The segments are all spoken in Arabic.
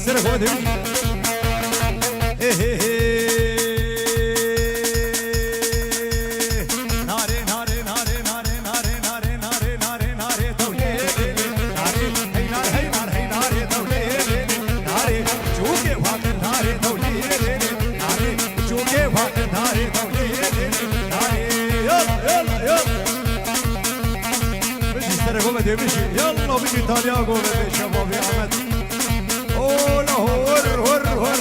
السر خودي ناري ناري ناري ناري ناري ناري ناري ناري ناري دولي ناري هي نار هي نار هي ناري دولي ناري جوكي واقع ناري دولي ناري جوكي واقع ناري دولي ناري يلا يلا يلا بيجي السر خودي بيجي يلا بيجي ايطاليا قول شباب يا احمد هور هور هور هور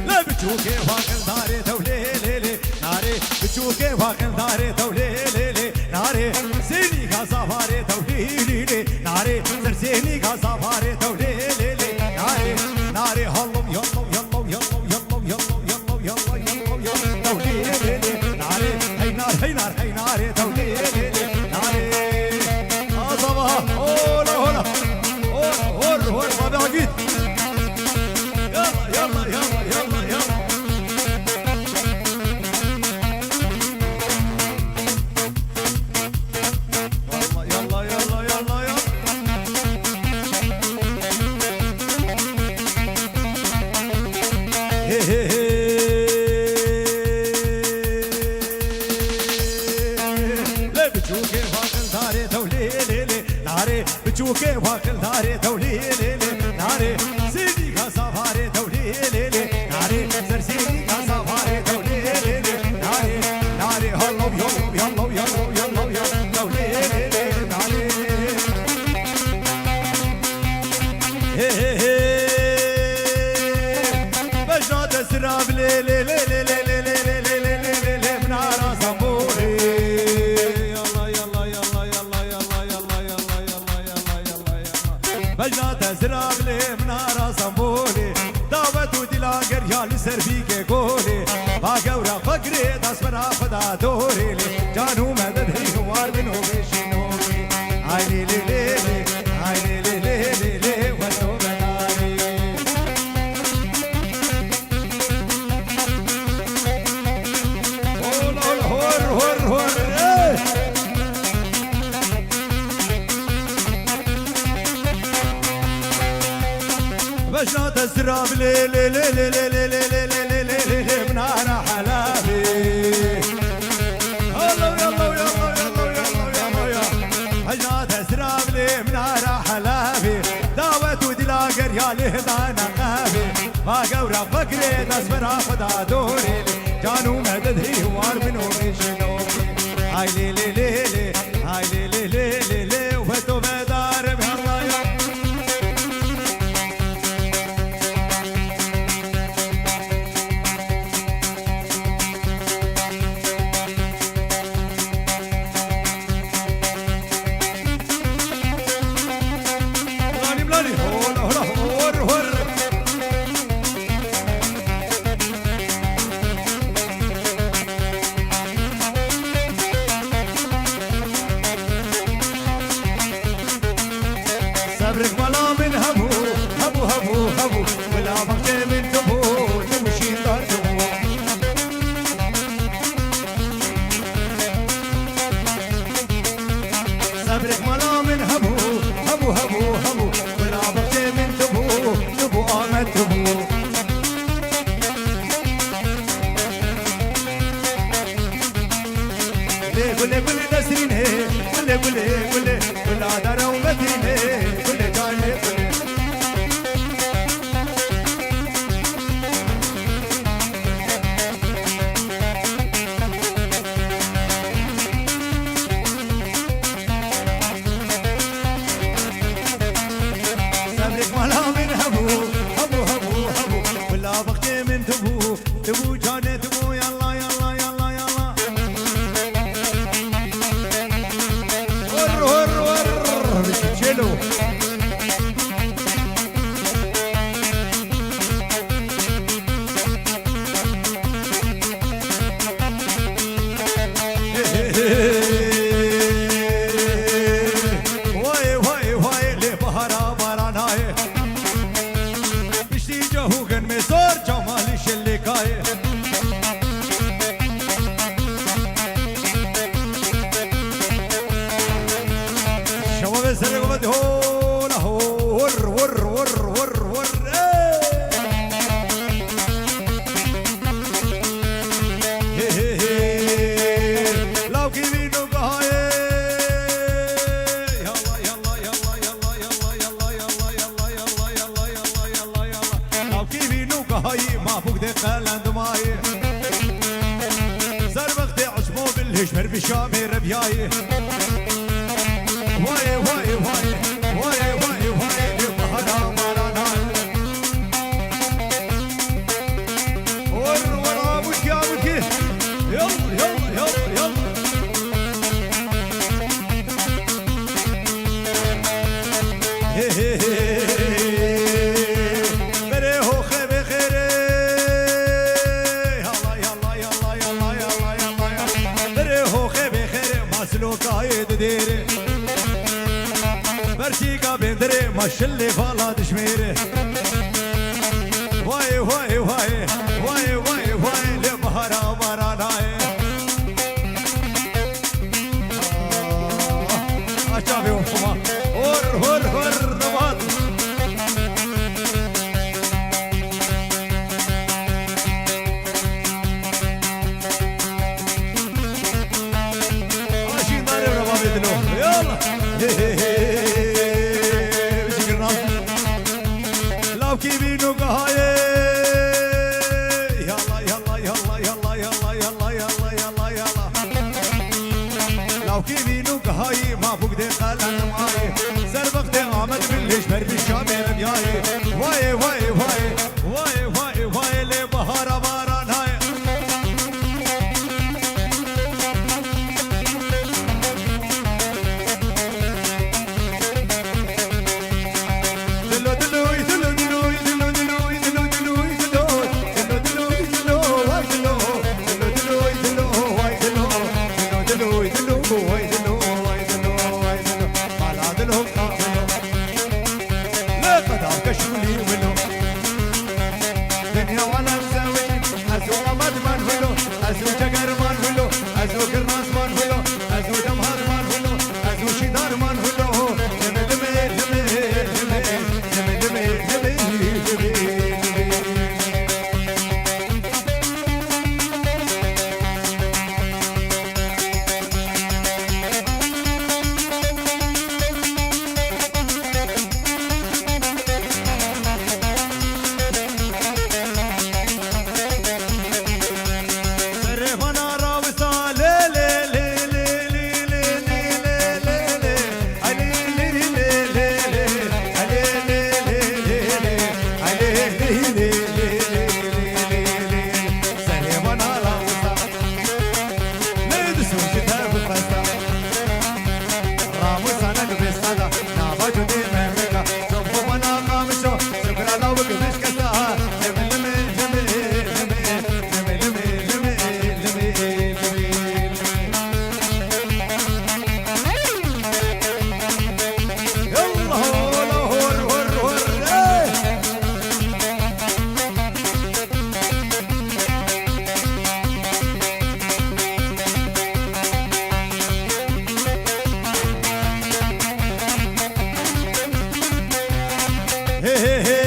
لا بتشوكي واقل داري دولي ليلي ناري بتشوكي واقل داري دولي ليلي ناري زيني غزافاري دولي ليلي ناري زرزيني غزافاري دولي ليلي ناري ناري هلم يلم يلم يلم يلم يلم يلم يلم يلم يلم دولي ليلي ناري هي نار هي نار هي ناري دولي ليلي ناري غزافا هولا هولا هور هور ما بعقيد يلا يلا يلا يلا يلا والله يلا يلا يلا يلا لا بتشوكي واقل داري دولي ليلي ناري بتشوكي واقل داري دولي ليلي ناري زيني غزافاري دولي ليلي ناري زرزيني غزافاري دولي ليلي ناري ناري هلو يلو يلو يلو يلو يلو دولي ليلي ناري بجاد سراب ليلي ليلي ليلي ليلي ليلي من عرا زنبوري يلا يلا يلا يلا يلا يلا يلا يلا يلا يلا يلا بجاد سراب ليلي من عرا زنبوري دعوت ودلا قريال سربيك قولي باقورا فقري داسمرا فدا دوري جانو مدد هي نوار منو بيشينوكي عيني ليلي عيني ليلي ليلي وانتو بناري هور هور هور بجنات الزراب لي لي لي لي لي لي لي لي لي لي من انا حلابي يلا يلا يلا يلا يلا يلا بجنات الزراب لي من انا حلابي دعوت ودلا قريالي هدانا قابي ما قورا فكري داسمرا فدا دوري جانو مدد هي وار منو بيشنوكي هاي لي لي لي لي هاي لي لي لي لي لي وفتو بدار بهالله صبرك ملا من هبو هبو هبو هبو ولا بقى من تبو تمشي ترجمو صبرك ملا من هبو هبو هبو هبو ولا بقى من تبو تبو آمد تبو قولي قولي نسريني قولي قولي قولي ولا دارا ومديني قولي جاني قولي صبرك ملا من هبو هبو هبو هبو ولا بقي من تبو تبو جاني تبو يلا يلا يلا يلا هور هور هور قلند ماي زربختي عصمو بالهجمر بشامي ربياي واي واي واي واي واي واي بهرا مراناي ورا بكي بكي يلا يلا يلا يلا بريهو خيبي خيري يلا يلا يلا يلا يلا يلا بريهو خيبي خيري مسلوك عيد ديري برشيكا بندري ماشلي فالا دشميري واي واي واي واي واي واي لبهرا مراناي اشافي وفما هور هور هور نبات ماشي داري ربابي دلو يلا بشكرنا لو كيبينو قهاي يلا يلا يلا يلا يلا يلا يلا يلا يلا لو كيبينو قهاي ما فوق دي قلن ماي زربق دي عمد بالهجمر بالشامي ربياي واي واي واي واي واي واي لي بهارا باران هاي دلو دلو دلو دلو دلو دلو دلو دلو دلو دلو دلو واي دلو دلو دلو دلو واي دلو دلو دلو واي دلو واي دلو واي دلو على دلهم قاتلو لا قد كشولي ولو دنيا وانا مسوي ازو قمد من ولو ازو جگر من ولو ازو كرناس من ولو ازو دمهر من ولو ازو شدار من ولو لمي لمي لمي لمي لمي لمي لمي سرفنا راوسا لي لي لي لي لي لي لي لي علي لي لي لي لي علي لي لي لي لي علي لي لي لي لي سرفنا راوسا ندسو كتاب القصة راوسا نقبس هذا نابجو دي مهمكا صفو بنا قامشو سكرا لو بكبش كساها لمي لمي لمي لمي يلا هور هور هور هور هي هي هي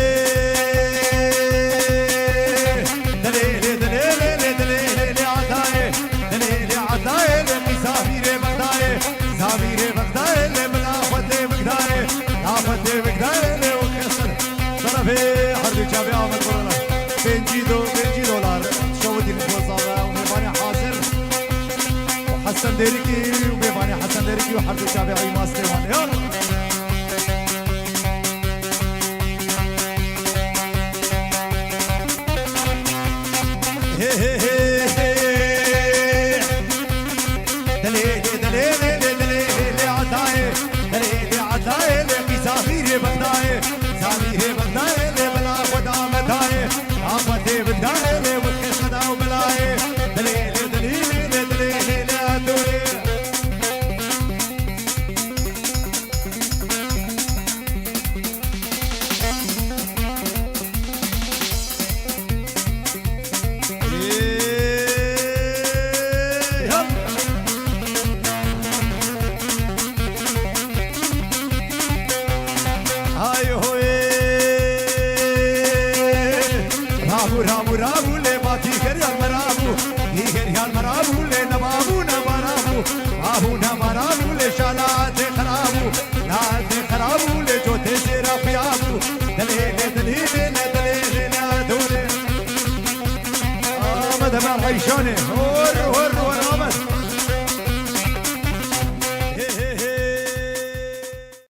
دليلي دليلي دليلي عطاي دليلي عطاي مسافير بغداي مسافير بغداي من آفت بغداي آفت بغداي وكسر طرفي حرب جابي عمر كورونا بنجي دولار شودي الفوزة ومباني حاضر وحسن ديريكي ومباني حسن ديريكي وحرب جابي عي ماستيوان يلا دليلي دليلي دليلي عطاي دليلي عطاي مسافير بغداي مسافير بغداي بلا خدا مداي آفتي بغداي والخصدا وبلاي دليلي دليلي دليلي عطولي رابو رابو لي باكي غريال مرابو هي غريال مرابو لي نبابو نبارابو ابو نبارابو لي شالات خرابو نال خرابو لي جوتي سيرا بيابو دليل دليل دليل دليل شلونك؟